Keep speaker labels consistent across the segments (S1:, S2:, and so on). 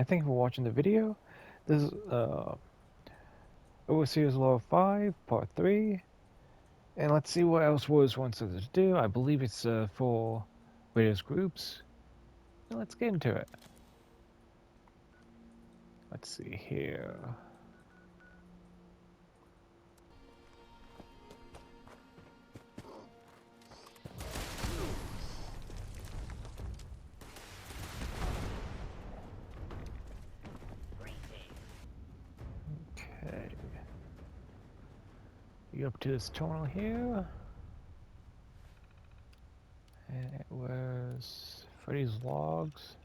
S1: and thank you for watching the video. This is Overseer's Law 5, Part 3. And let's see what else Wars wants us to do. I believe it's for various groups. And let's get into it. Let's see here. Okay. You up to this tunnel here. And it was Freddy's Logs.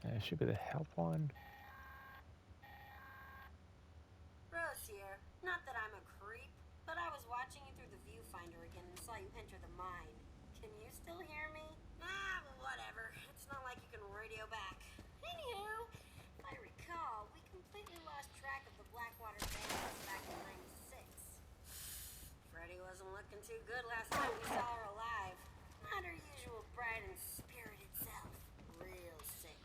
S1: And it should be the help one.
S2: Rose here. Not that I'm a creep, but I was watching you through the viewfinder again and saw you enter the mine. Can you still hear me? Whatever. It's not like you can radio back. Anywho, if I recall, we completely lost track of the Blackwater Bandits back in '96. Freddy wasn't looking too good last time we saw her alive. Not her usual bright and spirited self. Real sick.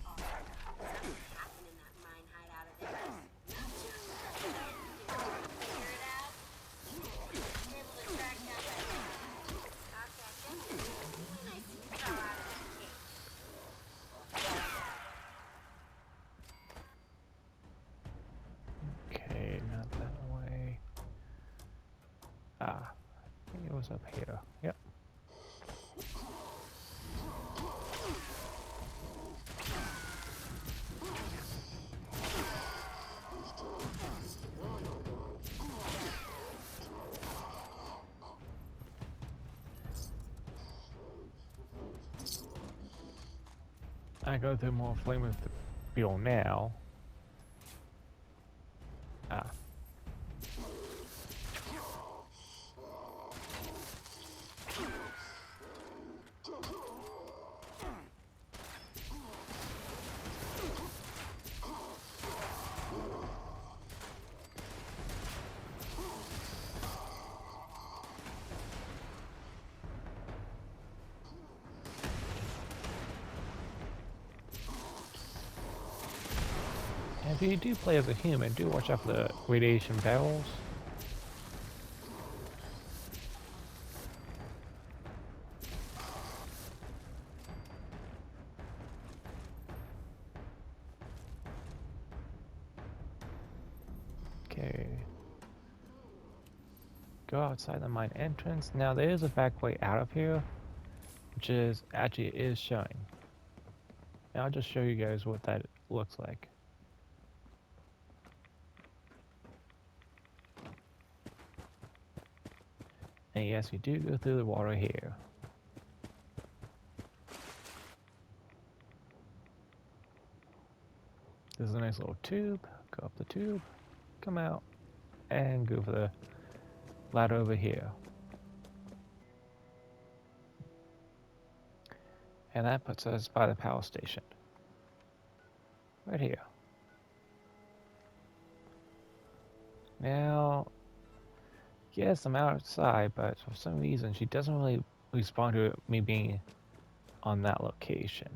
S2: Oh, something happened in that mine hideout of theirs. Not sure what. Figure it out? Able to track down that contact him. Really nice to get all out of that cage.
S1: Okay, not that way. Ah, I think it was up here. Yep. I go through more flame with the fuel now. Ah. And if you do play as a human, do watch out for the radiation barrels. Okay. Go outside the mine entrance. Now there is a back way out of here, which is actually is showing. And I'll just show you guys what that looks like. And yes, you do go through the water here. This is a nice little tube. Go up the tube, come out, and go for the ladder over here. And that puts us by the power station. Right here. Now, yes, I'm outside, but for some reason she doesn't really respond to me being on that location.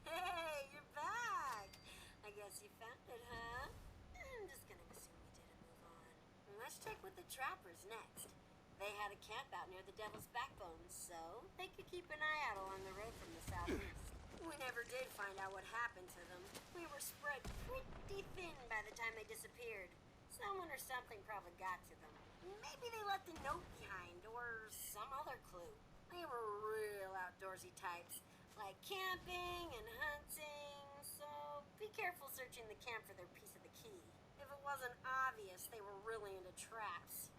S2: Hey, you're back! I guess you found it, huh? I'm just gonna assume you didn't move on. Let's check with the trappers next. They had a camp out near the Devil's Backbone, so they could keep an eye out along the road from the southeast. We never did find out what happened to them. We were spread pretty thin by the time they disappeared. Someone or something probably got to them. Maybe they left a note behind, or some other clue. They were real outdoorsy types, like camping and hunting, so be careful searching the camp for their piece of the key. If it wasn't obvious, they were really into traps.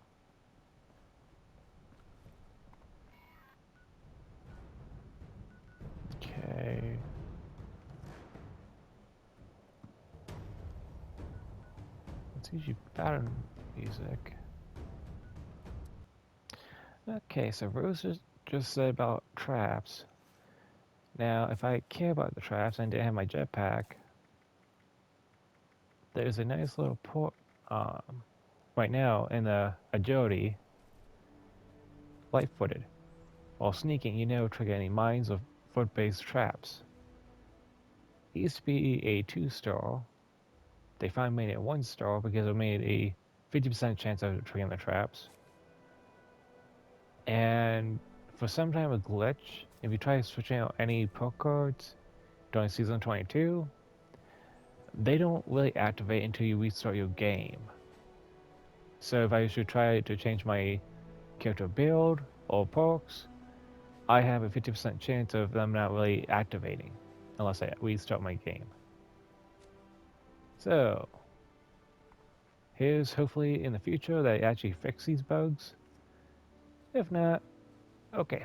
S1: Okay. It's usually pattern music. Okay, so Rose just said about traps. Now, if I care about the traps and didn't have my jetpack, there's a nice little port right now in the agility, light-footed. While sneaking, you never trigger any mines or foot-based traps. It used to be a 2-star. They finally made it a 1-star because it made a 50% chance of triggering the traps. And for some kind of a glitch, if you try switching out any perk cards during Season 22, they don't really activate until you restart your game. So if I should try to change my character build or perks, I have a 50% chance of them not really activating unless I restart my game. So here's hopefully in the future they actually fix these bugs. If not, okay.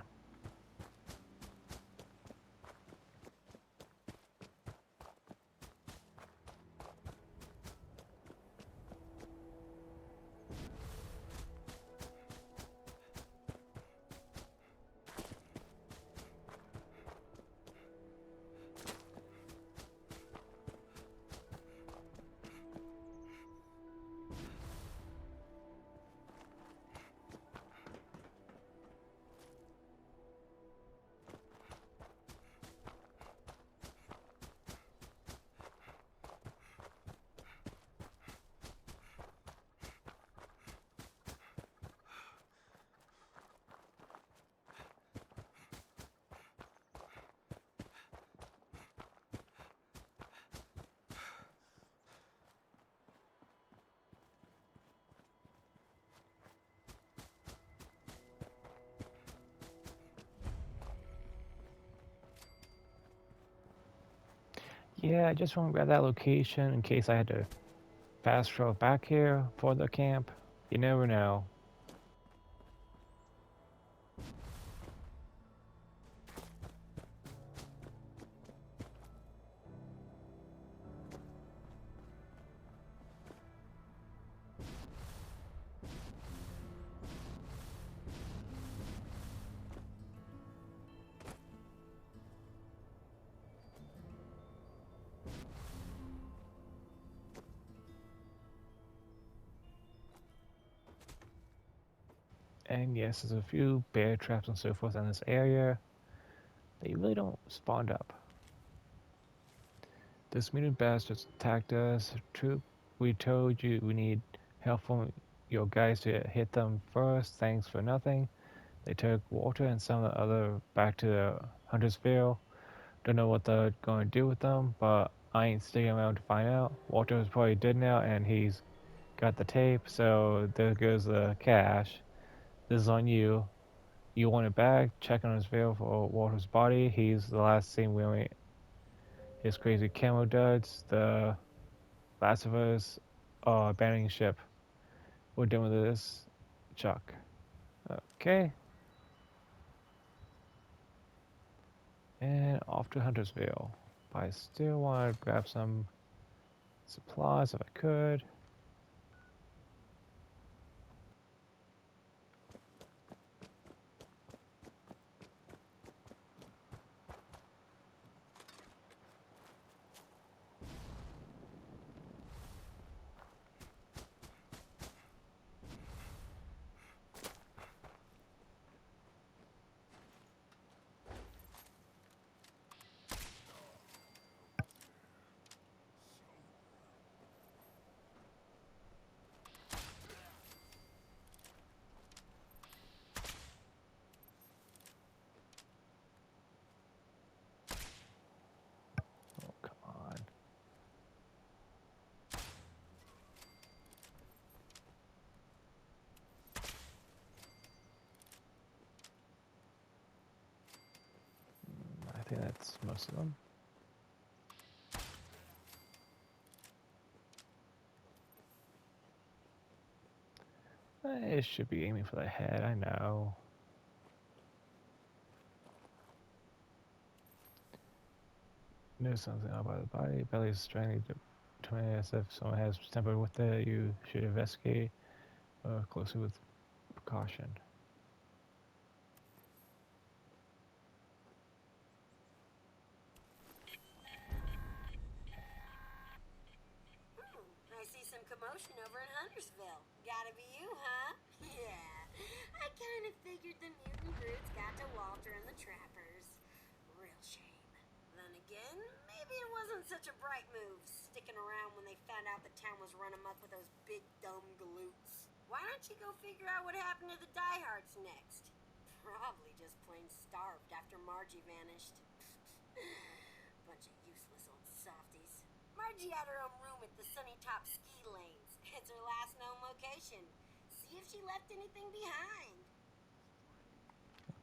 S1: Yeah, I just want to grab that location in case I had to fast travel back here for the camp. You never know. And yes, there's a few bear traps and so forth in this area. They really don't spawn up. This mutant bastards attacked us. Troop, we told you we need help from your guys to hit them first. Thanks for nothing. They took Walter and some of the other back to the Huntersville. Don't know what they're going to do with them, but I ain't sticking around to find out. Walter is probably dead now, and he's got the tape, so there goes the cash. This is on you. You want it back? Check on his veil for Walter's body. He's the last seen wearing his crazy camo duds. The last of us abandoning ship. We're done with this. Chuck. Okay. And off to Huntersville. But I still want to grab some supplies if I could. Oh, come on. I think that's most of them. It should be aiming for the head, I know. Know something about the body. Belly is strangely 20 if someone has tampered with it, you should investigate closely with precaution.
S2: I see some commotion over in Huntersville. Gotta be you, huh? Yeah. I kind of figured the mutant brutes got to Walter and the Trappers. Real shame. Then again, maybe it wasn't such a bright move sticking around when they found out the town was run amok with those big dumb galoots. Why don't you go figure out what happened to the Diehards next? Probably just plain starved after Margie vanished. Bunch of useless old softies. Margie had her own room at the Sunny Top Ski Lanes. It's her last known location. See if she left anything behind.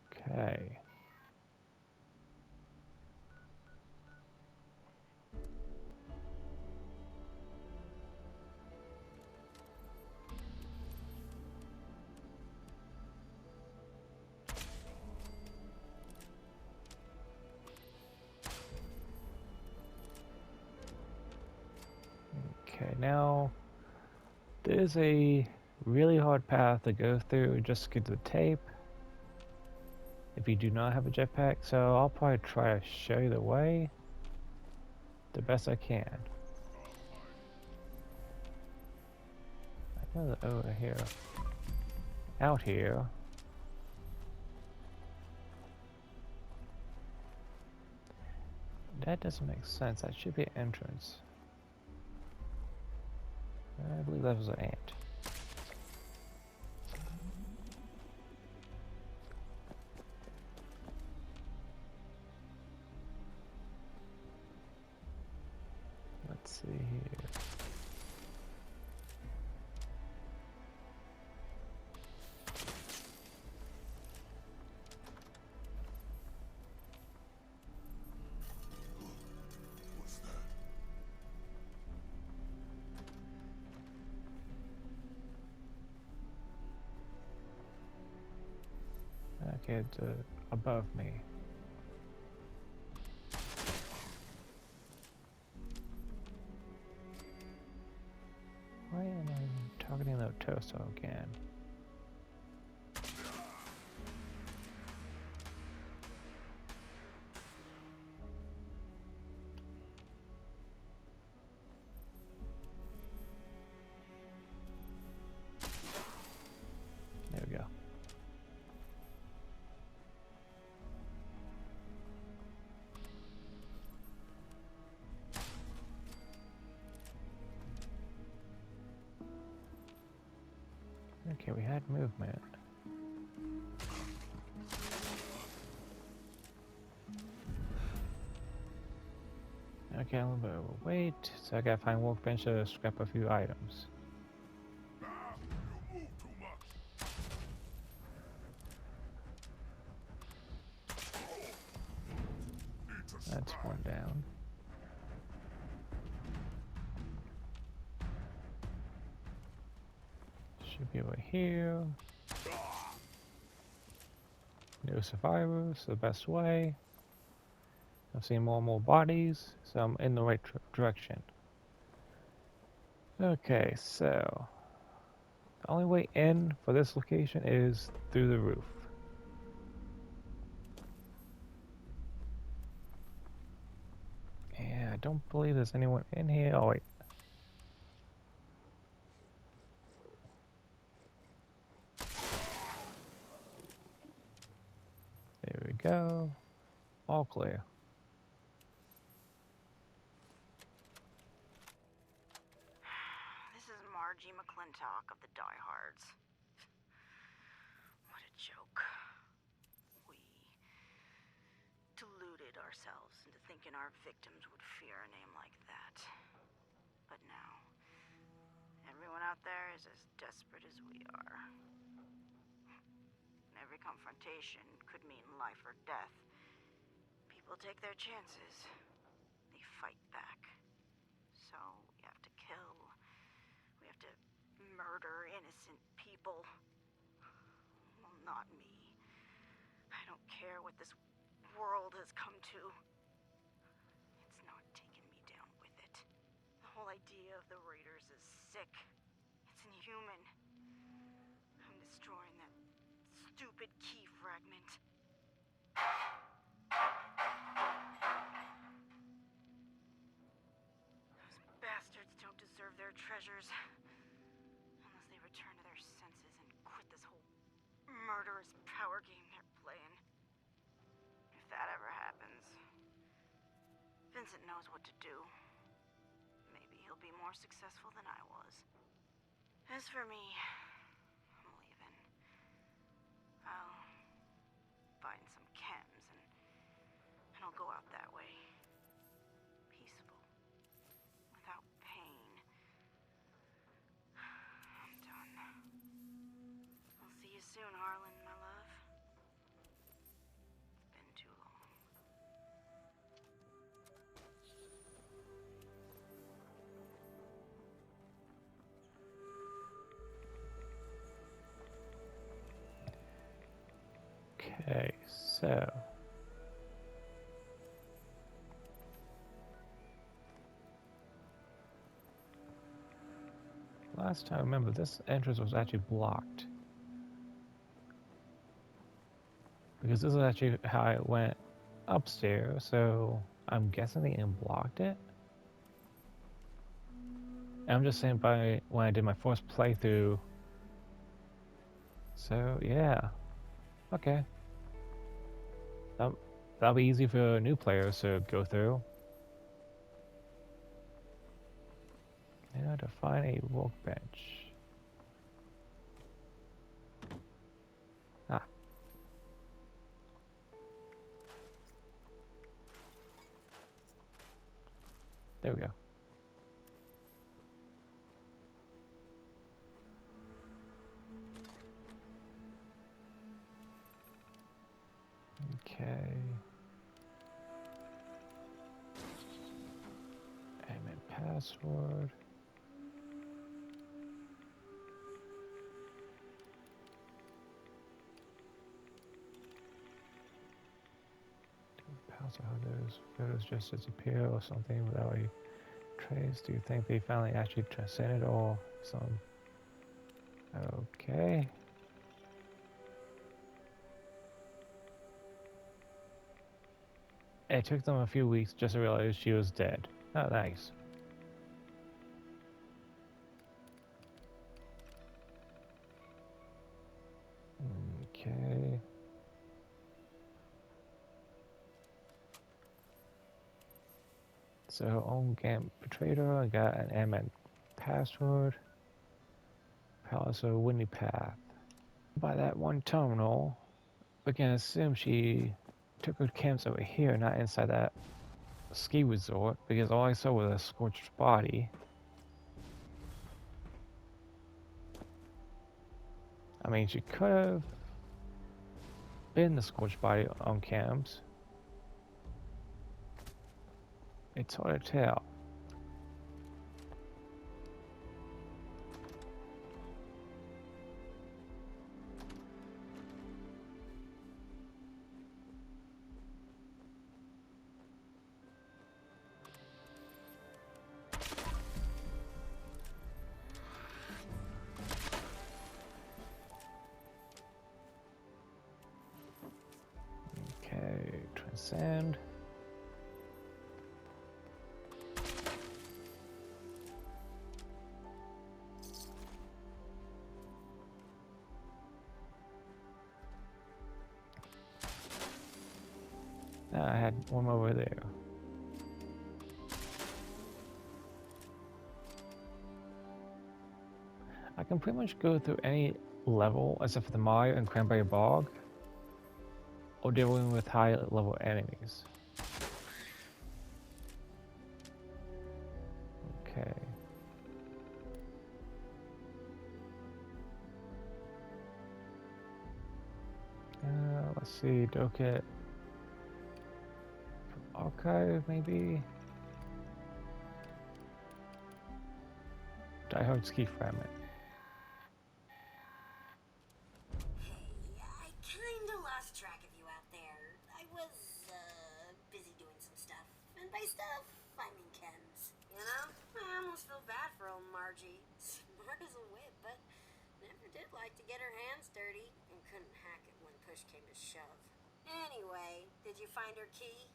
S1: Okay. Okay, now there's a really hard path to go through just to get to the tape if you do not have a jetpack, so I'll probably try to show you the way the best I can. I know that over here, out here, that doesn't make sense. That should be an entrance. I believe that was an ant. Let's see here. Okay, it's above me. Why am I targeting the torso again? There we go. Okay, we had movement. Okay, a little bit of weight, so I gotta find workbench to scrap a few items. That's one down. Should be over here. No survivors, the best way. I've seen more and more bodies, so I'm in the right direction. Okay, so the only way in for this location is through the roof. Yeah, I don't believe there's anyone in here. Oh wait. There we go. All clear.
S3: This is Margie McClintock of the Diehards. What a joke. We deluded ourselves into thinking our victims would fear a name like that. But now, everyone out there is as desperate as we are. And every confrontation could mean life or death. People take their chances. They fight back. So we have to kill. We have to murder innocent people. Well, not me. I don't care what this world has come to. It's not taking me down with it. The whole idea of the Raiders is sick. It's inhuman. I'm destroying that stupid key fragment. Those bastards don't deserve their treasures. Unless they return to their senses and quit this whole murderous power game they're playing. If that ever happens, Vincent knows what to do. Maybe he'll be more successful than I was. As for me, I'm leaving. I'll find some chems and I'll go out that way. Peaceful. Without pain. I'm done. I'll see you soon, Harlan, my love. It's been too long.
S1: Okay, so last time, remember, this entrance was actually blocked. Because this is actually how I went upstairs, so I'm guessing they unblocked it. And I'm just saying by when I did my first playthrough. So yeah. Okay. That'll be easy for new players to go through. Now to find a workbench. Ah. There we go. Okay. Admin password. Password, how those photos just disappear or something without a trace? Do you think they finally actually transcended or some? Okay. It took them a few weeks just to realize she was dead. Oh, nice. Okay. So, on game betrayed her. I got an admin password. Palace of Windy Path. By that one terminal, we can assume she took her camps over here, not inside that ski resort, because all I saw was a scorched body. I mean, she could have been the scorched body on cams. It's hard to tell. Okay, transcend. I had one over there. I can pretty much go through any level except for the Mire and Cranberry Bog, or dealing with high level enemies. Okay. Let's see, Dokit. Archive, maybe? Diehards key fragment.
S2: Hey, I kinda lost track of you out there. I was, busy doing some stuff. And by stuff, I mean chems. You know? I almost almost feel bad for old Margie. Smart as a whip, but never did like to get her hands dirty, and couldn't hack it when push came to shove. Anyway, did you find her key?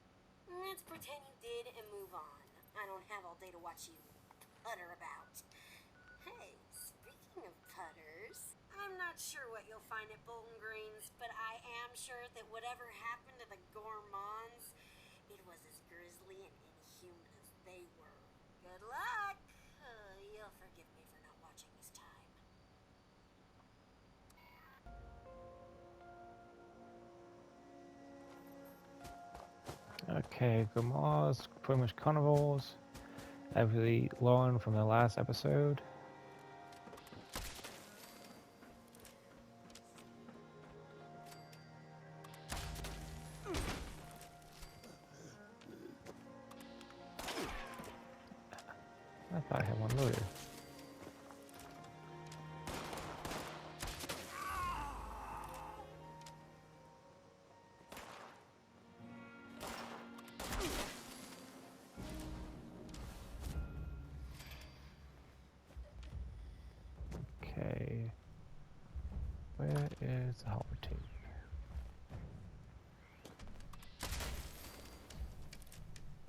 S2: Let's pretend you did and move on. I don't have all day to watch you putter about. Hey, speaking of putters, I'm not sure what you'll find at Bolton Greens, but I am sure that whatever happened to the Gourmands, it was as grisly and inhuman as they were. Good luck! You'll forgive me for not watching this time.
S1: Okay, Gourmands, pretty much carnivores. Every learned from the last episode. I thought I had one loaded. Okay. Where is the holotape?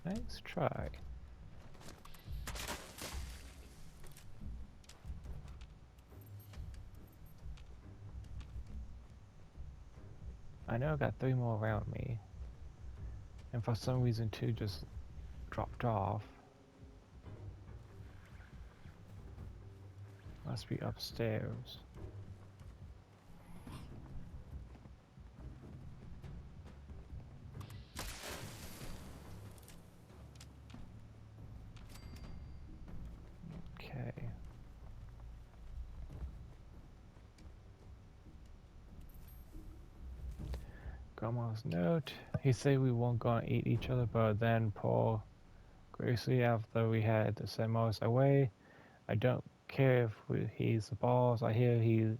S1: Nice try. I know I got 3 more around me. And for some reason 2 just dropped off. Must be upstairs. Okay. Grandma's note. He said we weren't gonna eat each other, but then Paul Gracie, after we had to send Morris away, I don't care if he's the boss. I hear he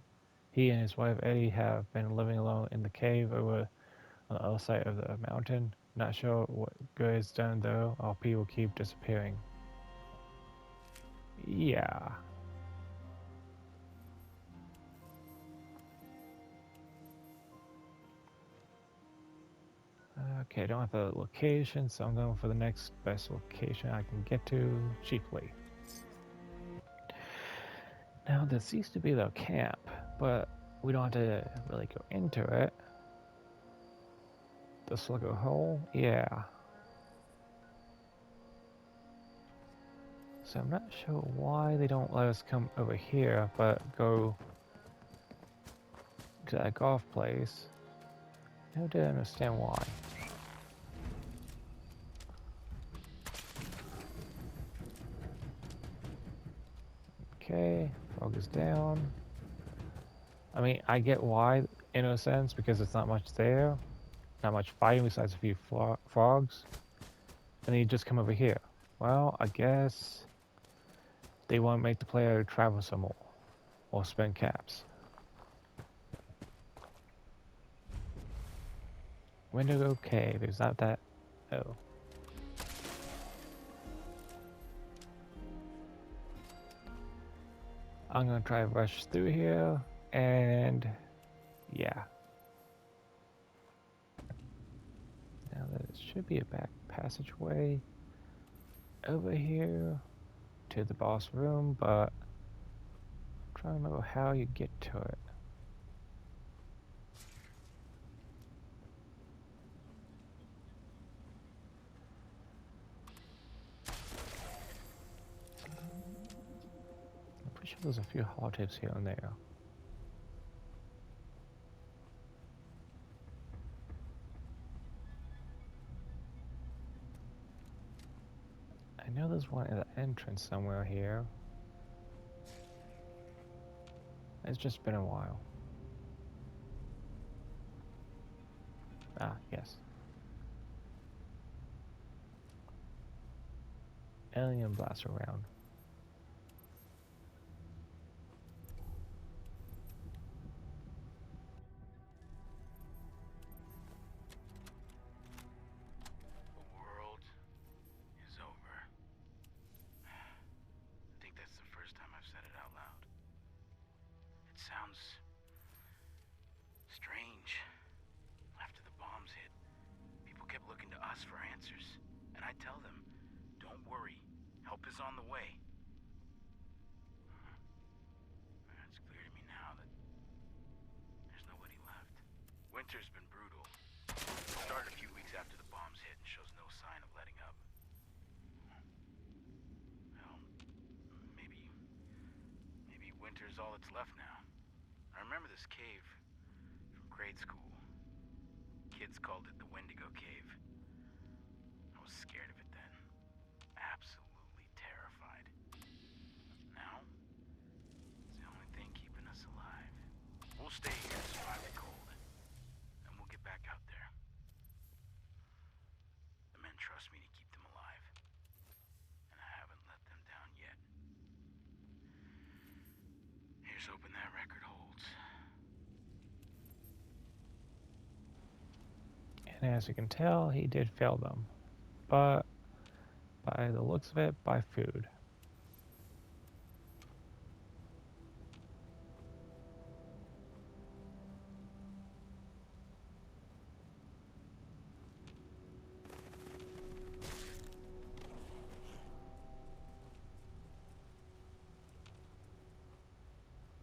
S1: and his wife Edie have been living alone in the cave over on the other side of the mountain. Not sure what good it's done though. Our people keep disappearing. Yeah. Okay, I don't have a location, so I'm going for the next best location I can get to cheaply. Now, this used to be the camp, but we don't have to really go into it. The slugger hole? Yeah. So I'm not sure why they don't let us come over here, but go to that golf place. I don't understand why. Okay, frog is down. I mean, I get why, in a sense, because it's not much there. Not much fighting besides a few frogs. And then you just come over here. Well, I guess they want to make the player travel some more. Or spend caps. Window okay, there's not that. Oh. I'm gonna try to rush through here, and yeah. Now there should be a back passageway over here to the boss room, but I'm trying to remember how you get to it. I'm pretty sure there's a few holotapes here and there. I know there's one at the entrance somewhere here. It's just been a while. Ah, yes. Alien blast around.
S4: The world is over. It's on the way. It's clear to me now that there's nobody left. Winter's been brutal. Started a few weeks after the bombs hit and shows no sign of letting up. Well, maybe winter's all that's left now. I remember this cave from grade school. Kids called it the Wendigo Cave. I was scared of it then. Absolutely terrified. Now, it's the only thing keeping us alive. We'll stay here to survive the cold, and we'll get back out there. The men trust me to keep them alive, and I haven't let them down yet. Here's hoping that record holds.
S1: And as you can tell, he did fail them. But by the looks of it, by food.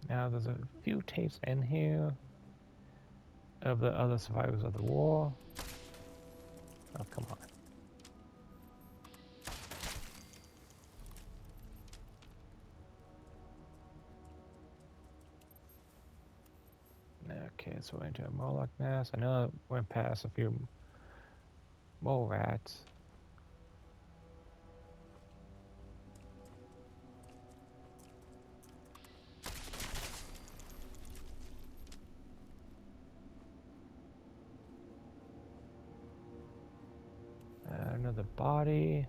S1: Now there's a few tapes in here of the other survivors of the war. Oh, come on. Okay, so we're into a Moloch nest. I know I went past a few mole rats. Another body.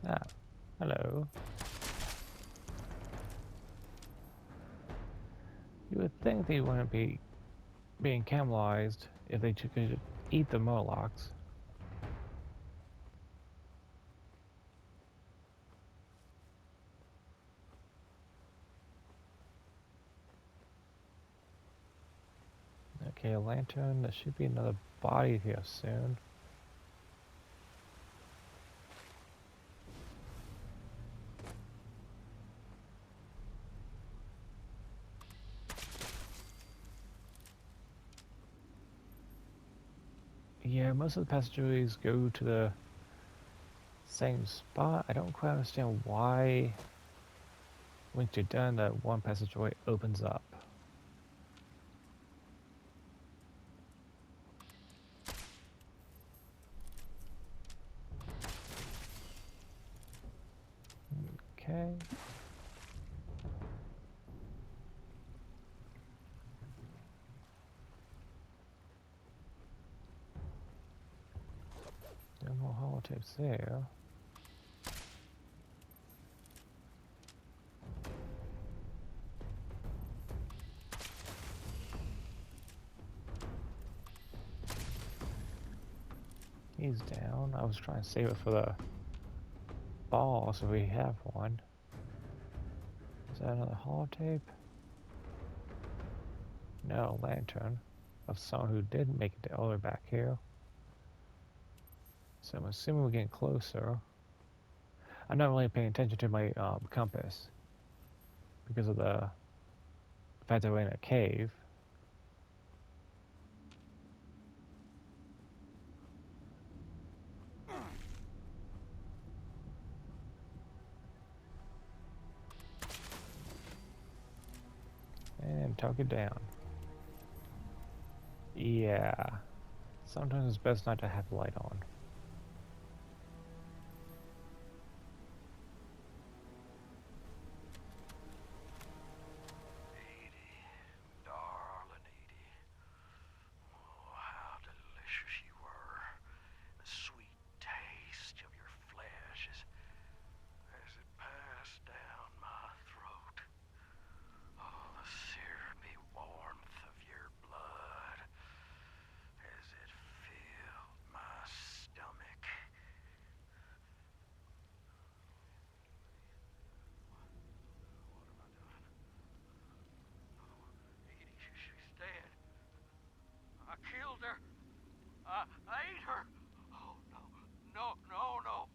S1: Ah, hello. You would think they wouldn't be being cannibalized if they could eat the Molochs. Okay, a lantern. There should be another body here soon. Yeah, most of the passageways go to the same spot. I don't quite understand why, once you're done, that one passageway opens up. Okay. No more holotapes there. He's down. I was trying to save it for the ball, so we have one. Is that another holotape? No, lantern of someone who did make it all the way back here. So I'm assuming we're getting closer. I'm not really paying attention to my compass because of the fact that we're in a cave. And tuck it down. Yeah. Sometimes it's best not to have the light on.
S4: Edie, darling Edie. Oh, how delicious you were. The sweet taste of your flesh as it passed down my throat. Oh, the syrupy warmth
S5: her? Oh, no. No, no, no.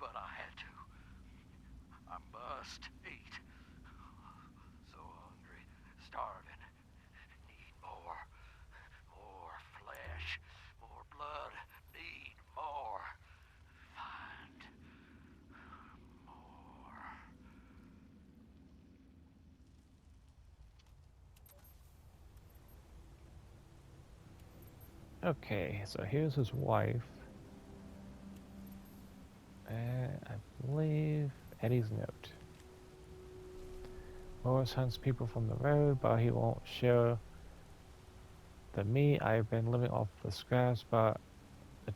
S5: But I had to. I must eat. So hungry, starving. Need more. More flesh. More blood. Need more. Find more.
S1: Okay, so here's his wife. And I believe Eddie's note. Morris hunts people from the road, but he won't share the meat. I've been living off the scraps, but the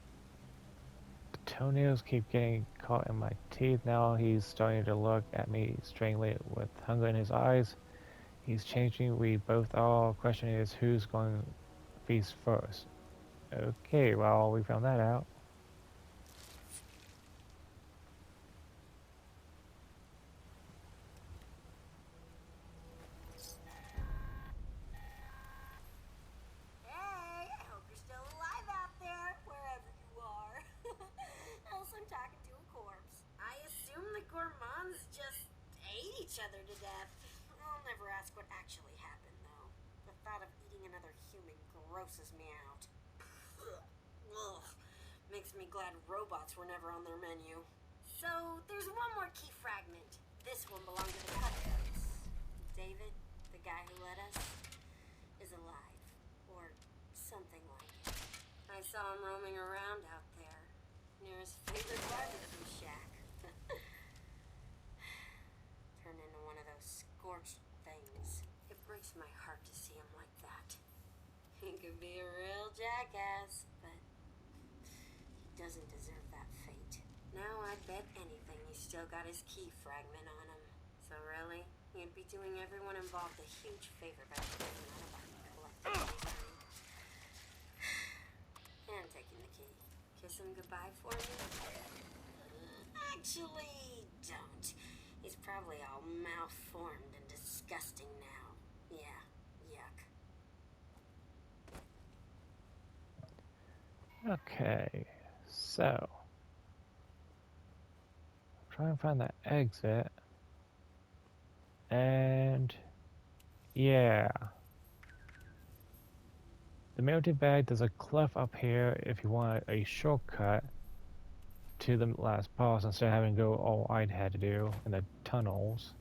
S1: toenails keep getting caught in my teeth. Now he's starting to look at me strangely with hunger in his eyes. He's changing. We both are. Question is, who's going to feast first? Okay, well, we found that out.
S2: Hey, I hope you're still alive out there, wherever you are. Else I'm talking to a corpse. I assume the Gourmands just ate each other to death. I'll never ask what actually happened, though. The thought of eating another human grosses me out. Ugh. Makes me glad robots were never on their menu. So, there's one more key fragment. This one belonged to the Cutthroats. David, the guy who led us, is alive. Or something like it. I saw him roaming around out there, near his favorite barbecue shack. Turned into one of those scorched things. It breaks my heart to see him like that. He could be a real jackass, but he doesn't deserve that fate. Now I'd bet anything he's still got his key fragment on him. So really, he'd be doing everyone involved a huge favor by taking out of our collective misery. And taking the key. Kiss him goodbye for me? Actually, don't. He's probably all malformed and disgusting now. Yeah, yuck.
S1: Okay, so try and find that exit. And yeah, the melted bag, there's a cleft up here if you want a shortcut to the last boss instead of having to go all I'd had to do in the tunnels.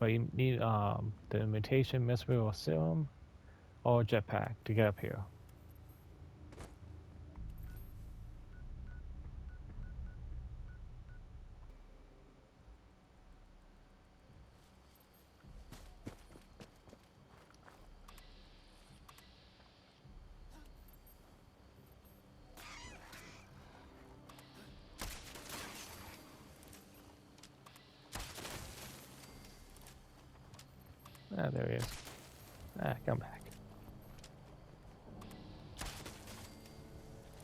S1: But you need the imitation Miswheel Serum or jetpack to get up here. Ah, there he is. Ah, come back.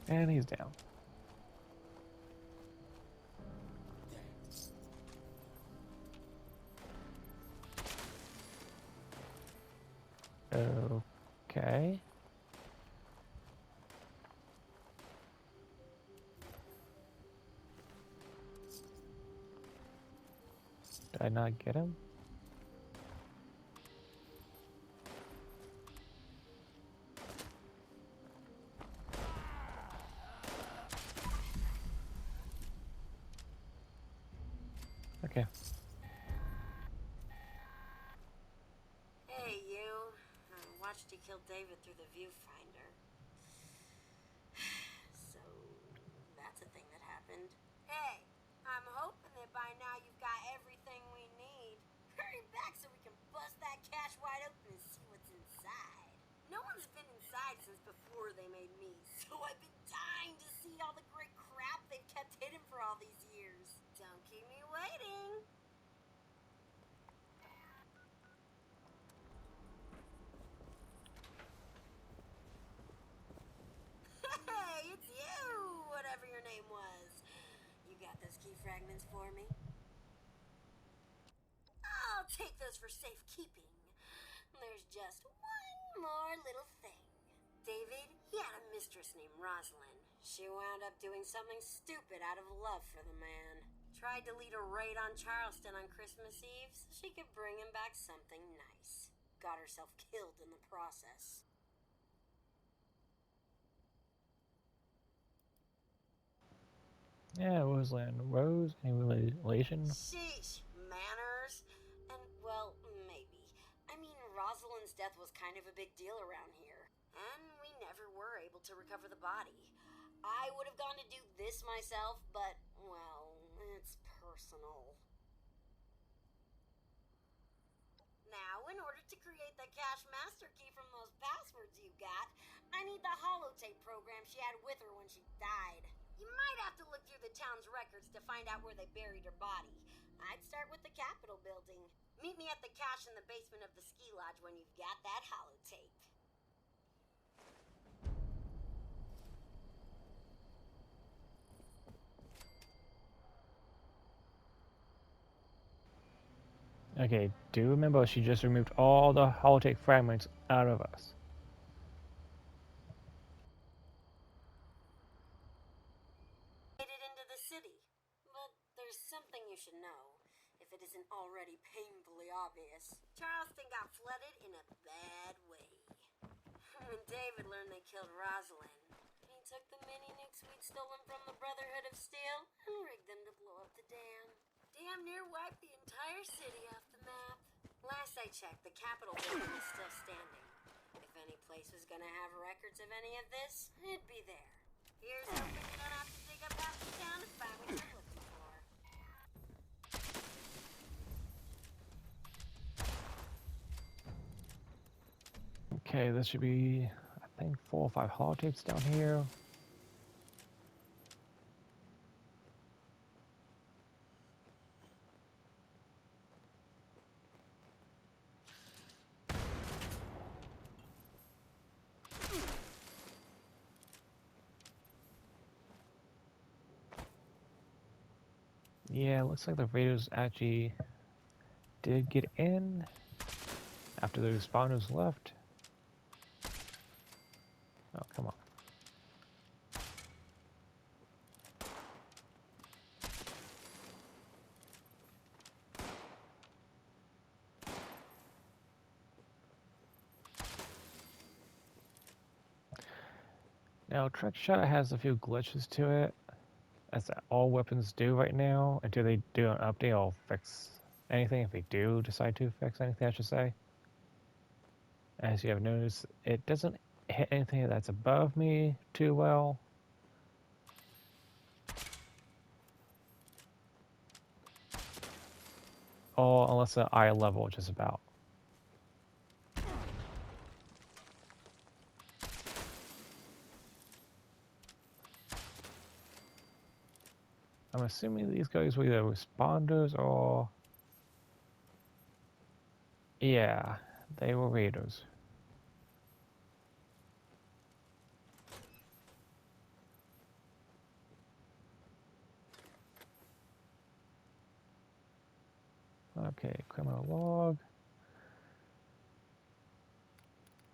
S1: And he's down. Okay. Did I not get him? Okay.
S2: Hey, you. I watched you kill David through the viewfinder. So, that's a thing that happened. Hey, I'm hoping that by now you've got everything we need. Hurry back so we can bust that cache wide open and see what's inside. No one's been inside since before they made me, so I've been dying to see all the great crap they've kept hidden for all these years. Don't keep me waiting. Hey, it's you, whatever your name was. You got those key fragments for me? I'll take those for safekeeping. There's just one more little thing. David, he had a mistress named Rasalynn. She wound up doing something stupid out of love for the man. Tried to lead a raid on Charleston on Christmas Eve so she could bring him back something nice. Got herself killed in the process.
S1: Yeah, Rosalind. Rose? Any relation?
S2: Sheesh, manners? And, well, maybe. I mean, Rosalynn's death was kind of a big deal around here. And we never were able to recover the body. I would have gone to do this myself, but, well, it's personal. Now, in order to create the cache master key from those passwords you got, I need the holotape program she had with her when she died. You might have to look through the town's records to find out where they buried her body. I'd start with the Capitol building. Meet me at the cache in the basement of the ski lodge when you've got that holotape.
S1: Okay, do remember she just removed all the holotape fragments out of us.
S2: Made it into the city. But there's something you should know, if it isn't already painfully obvious. Charleston got flooded in a bad way. When David learned they killed Rasalynn, he took the mini nukes we'd stolen from the Brotherhood of Steel and rigged them to blow up the dam. Damn near wiped the entire city off the map. Last I checked, the Capitol building is still standing. If any place was gonna have records of any of this, it'd be there. Here's hoping you don't have to dig up half the town to find what you're looking for.
S1: Okay, this should be, I think, 4 or 5 holotapes down here. Yeah, looks like the raiders actually did get in after the spawners left. Oh, come on. Now, Trick Shot has a few glitches to it, as all weapons do right now, until they do an update or fix anything, if they do decide to fix anything, I should say. As you have noticed, it doesn't hit anything that's above me too well. Or unless the eye level just about. I'm assuming these guys were either responders or... Yeah, they were raiders. Okay, criminal log.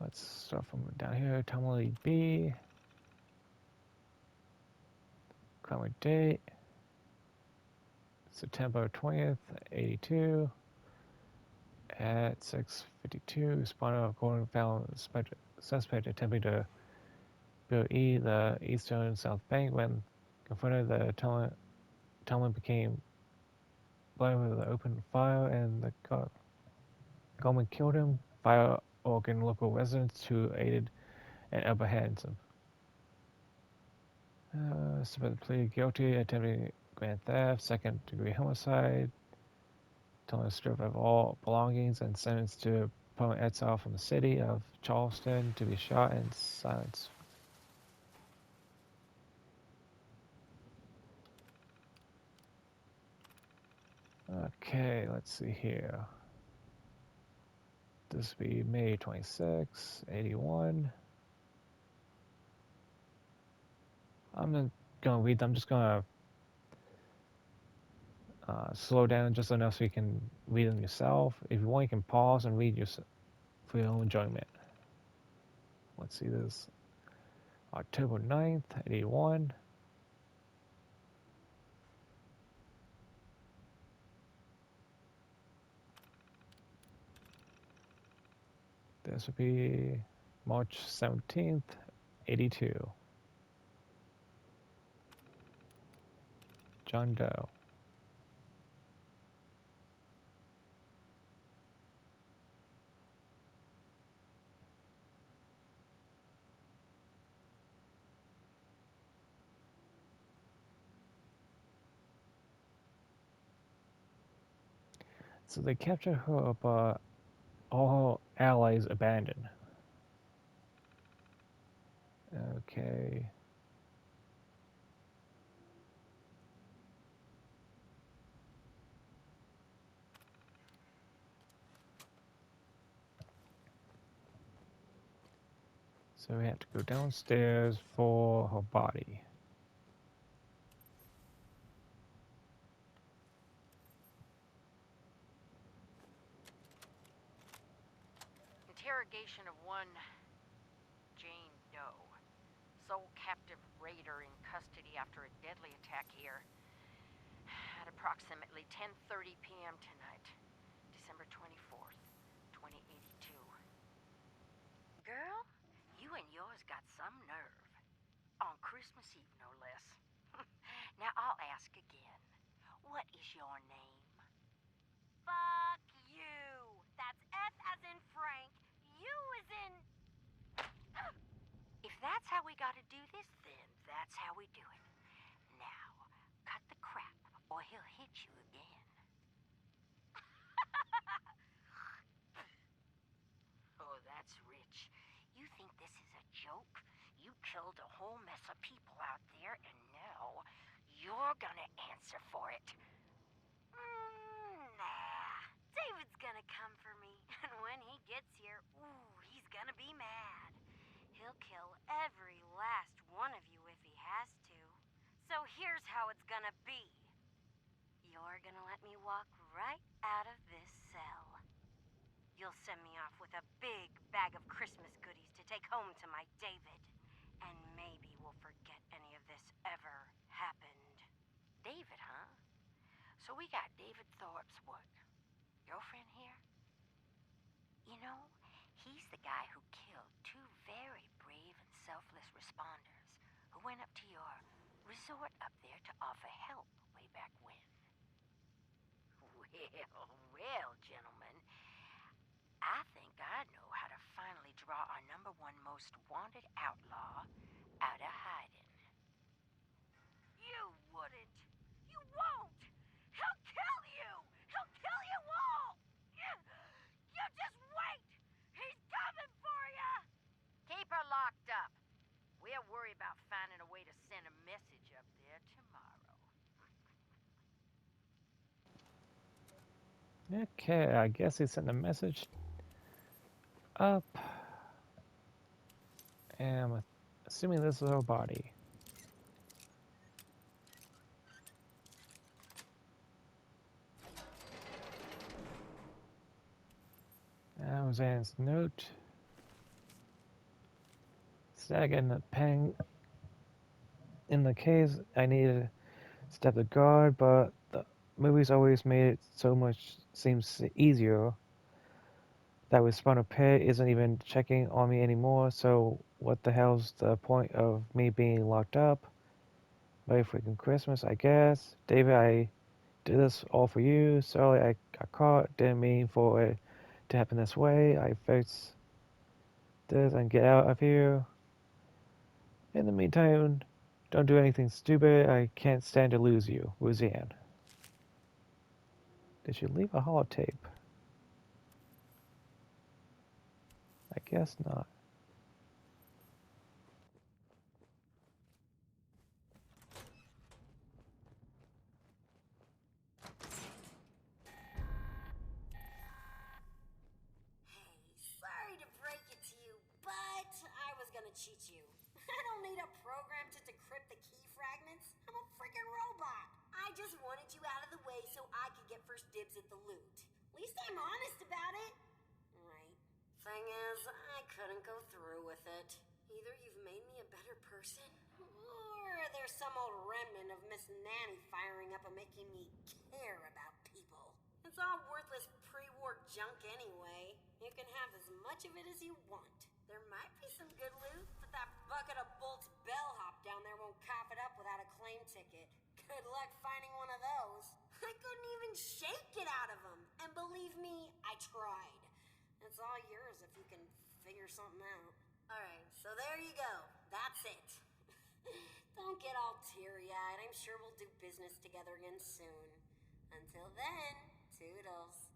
S1: Let's start from down here. Time lead B. Crime date. September 20th, 82. At 6:52, responder of Gordon found suspect attempting to build the eastern and south bank. When confronted, the tunnel became blind with an open fire, and the gunman killed him. Fire organ local residents who aided and apprehended him. Submitted pleaded guilty, attempting grand theft, second-degree homicide, telling strip of all belongings, and sentenced to permanent exile from the city of Charleston to be shot and silenced. Okay, let's see here. This will be May 26, 81. I'm not gonna read them. I'm just gonna slow down just enough so you can read them yourself. If you want, you can pause and read for your own enjoyment. Let's see this. October 9th, 81. This would be March 17th, 82. John Doe. So they capture her, but all her allies abandoned. Okay. So we have to go downstairs for her body.
S6: Interrogation of one Jane Doe, sole captive raider in custody after a deadly attack here at approximately 10:30 p.m. tonight, December 24th, 2082. Girl, you and yours got some nerve. On Christmas Eve, no less. Now I'll ask again. What is your name? Fuck you! That's F as in Frank, U as in... If that's how we gotta do this, then that's how we do it. Now, cut the crap, or he'll hit you again. Oh, that's rich. You think this is a joke? You killed a whole mess of people out there, and now you're gonna answer for it. Nah. David's gonna come for me, and when he gets here, ooh, he's gonna be mad. He'll kill every last one of you if he has to. So here's how it's gonna be. You're gonna let me walk right out of this cell. You'll send me off with a big bag of Christmas goodies to take home to my David. And maybe we'll forget any of this ever happened. David, huh? So we got David Thorpe's what? Girlfriend here? You know, he's the guy who killed two very brave and selfless responders who went up to your resort up there to offer help way back when. Well, gentlemen, I think I know how to finally draw our number one most wanted outlaw out of hiding. You wouldn't! You won't! He'll kill you! He'll kill you all! You just wait! He's coming for you! Keep her locked up. We'll worry about finding a way to send a message up there tomorrow.
S1: Okay, I guess he sent a message up. And I'm assuming this is her body. Roseanne's note. Stag and the pang in the case. I needed to step the guard, but the movies always made it so much seems easier. That with Spawner Pit isn't even checking on me anymore, so what the hell's the point of me being locked up? Merry freaking Christmas, I guess. David, I did this all for you. Sorry I got caught. Didn't mean for it to happen this way. I fix this and get out of here. In the meantime, don't do anything stupid. I can't stand to lose you. Roseanne. Did she leave a holotape? I guess not.
S2: Hey, sorry to break it to you, but I was gonna cheat you. I don't need a program to decrypt the key fragments. I'm a freaking robot. I just wanted you out of the way so I could get first dibs at the loot. At least I'm honest about it. Right. Thing is, I couldn't go through with it. Either you've made me a better better person? Or are there some old remnant of Miss Nanny firing up and making me care about people? It's all worthless pre-war junk anyway. You can have as much of it as you want. There might be some good loot, but that bucket of bolts bellhop down there won't cough it up without a claim ticket. Good luck finding one of those. I couldn't even shake it out of him. And believe me, I tried. It's all yours if you can figure something out. Alright, so there you go. That's it. Don't get all teary-eyed. I'm sure we'll do business together again soon. Until then, toodles.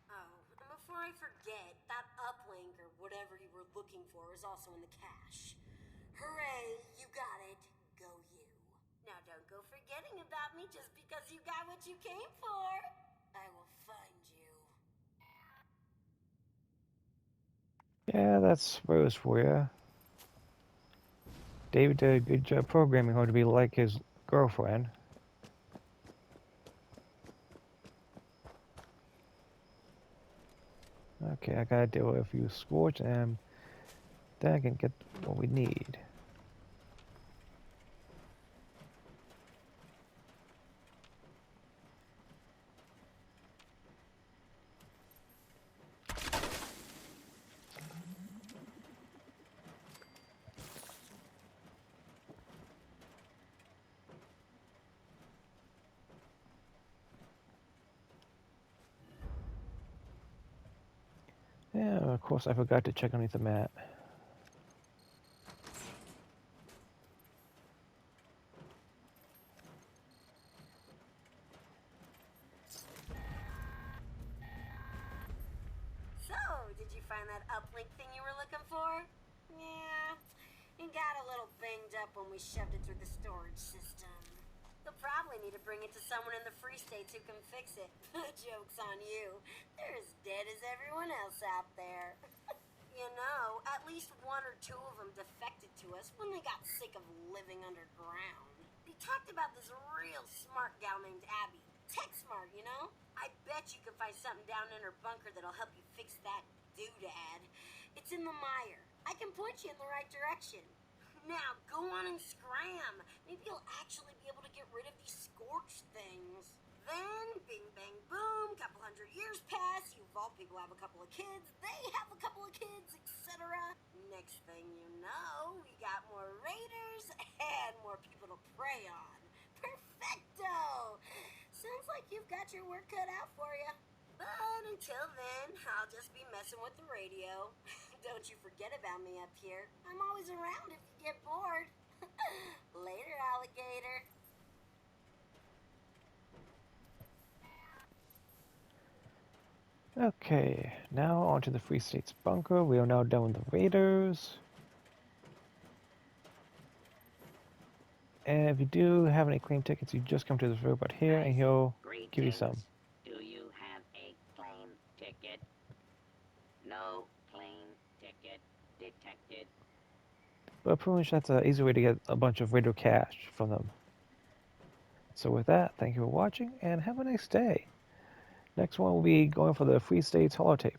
S2: Oh, and before I forget, that uplink or whatever you were looking for is also in the cache. Hooray, you got it. Go you. Now don't go forgetting about me just because you got what you came for. I will find you.
S1: Yeah, that's Rose for you. David did a good job programming her to be like his girlfriend. Okay, I gotta deal with a few scorch and then I can get what we need. Yeah, of course I forgot to check underneath the mat.
S2: So, did you find that uplink thing you were looking for? Yeah, it got a little banged up when we shoved it through the storage system. You'll probably need to bring it to someone in the Free States who can fix it. Joke's on you. They're as dead as everyone else out there. You know, at least one or two of them defected to us when they got sick of living underground. They talked about this real smart gal named Abby. Tech smart, you know? I bet you can find something down in her bunker that'll help you fix that doodad. It's in the mire. I can point you in the right direction. Now, go on and scram. Maybe you'll actually be able to get rid of these scorched things. Then, bing, bang, boom, couple hundred years pass, you vault people have a couple of kids, they have a couple of kids, etc. Next thing you know, we got more raiders and more people to prey on. Perfecto! Sounds like you've got your work cut out for you. But until then, I'll just be messing with the radio. Don't you forget about me up here. I'm always around if you get bored. Later, alligator.
S1: Okay, now onto the Free States bunker. We are now done with the raiders. And if you do have any claim tickets, you just come to this robot here and he'll give you some.
S7: Do you have a claim ticket? No claim ticket detected.
S1: But pretty much that's an easy way to get a bunch of raider cash from them. So with that, thank you for watching and have a nice day. Next one will be going for the Free States Holotape.